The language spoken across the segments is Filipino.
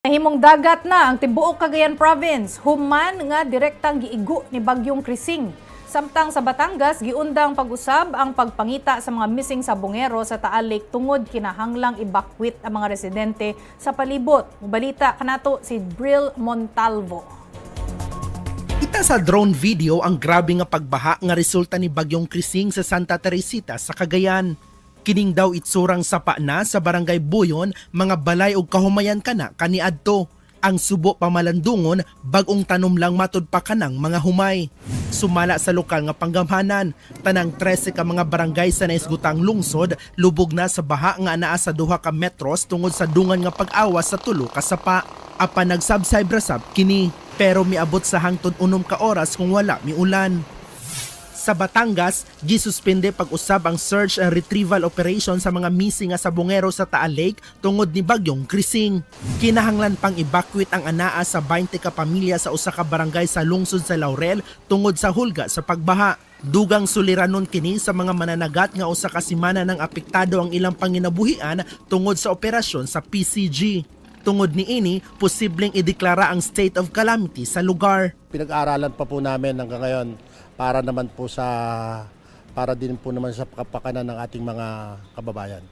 Nahimong dagat na ang tibuok Cagayan Province, human nga direktang giigo ni Bagyong Krising. Samtang sa Batangas, giundang pag-usab ang pagpangita sa mga missing sa bungero sa Taal Lake tungod kinahanglang ibakwit ang mga residente sa palibot. Mubalita kanato si Bril Montalvo. Ita sa drone video ang grabe nga pagbaha nga resulta ni Bagyong Krising sa Santa Teresita sa Cagayan. Kining daw itsurang sapa na sa barangay Buyon, mga balay og kahumayan kana kaniadto. Ang subo pamalandungon, bagong tanom lang matud pa kanang mga humay. Sumala sa lokal nga panggamhanan, tanang 13 ka mga barangay sa naisgutang lungsod lubog na sa baha nga anaa sa 2 ka metros tungod sa dungan nga pag-awas sa 3 ka sapa. Apan nagsabsay-brasab kini, pero miabot sa hangtod 6 ka oras kung wala miulan. Sa Batangas, gisuspende pag-usab ang search and retrieval operation sa mga missing nga sa bungero sa Taal Lake tungod ni Bagyong Krising. Kinahanglan pang evacuate ang anaa sa 20 ka pamilya sa usa ka barangay sa lungsod sa Laurel tungod sa hulga sa pagbaha. Dugang suliranon kini sa mga mananagat nga usa ka semana nang apektado ang ilang panginabuhian tungod sa operasyon sa PCG. Tungod ni ini, posibleng ideklara ang state of calamity sa lugar. Pinag-aaralan pa po namin hanggang ngayon para din po naman sa kapakanan ng ating mga kababayan.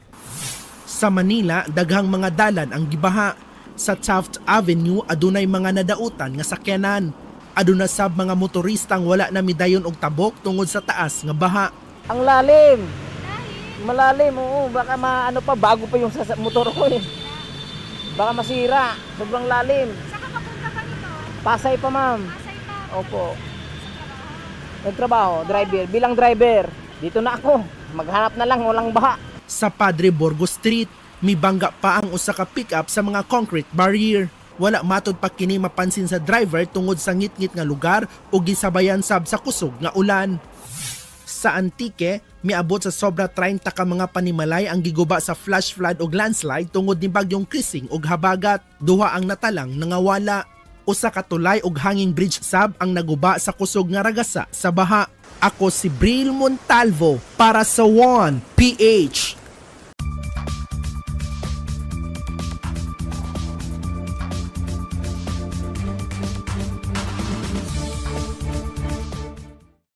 Sa Manila, daghang mga dalan ang gibaha. Sa Taft Avenue, adunay mga nadautan nga sakyanan. Aduna sab mga motoristang wala na midayon og tabok tungod sa taas nga baha. Ang lalim. Malalim, oo. Baka bago pa yung motor ko eh. Baka masira. Sobrang lalim. Saan ka papunta pa nito? Pasay pa, ma'am. Pasay pa? Opo. Nagtrabaho, driver. Bilang driver, dito na ako. Maghanap na lang, walang baha. Sa Padre Borgo Street, mibangga pa ang usa ka pick-up sa mga concrete barrier. Wala matod pa kini mapansin sa driver tungod sa ngit-ngit nga lugar o gisabayan sab sa kusog nga ulan. Sa Antique, miabot sa sobra 30 ka mga panimalay ang giguba sa flash flood o landslide tungod ni Bagyong Krising og habagat. Duha ang natalang nangawala. Usa ka tulay og hanging bridge sab ang naguba sa kusog nga ragasa sa baha. Ako si Bril Montalvo para sa 1PH.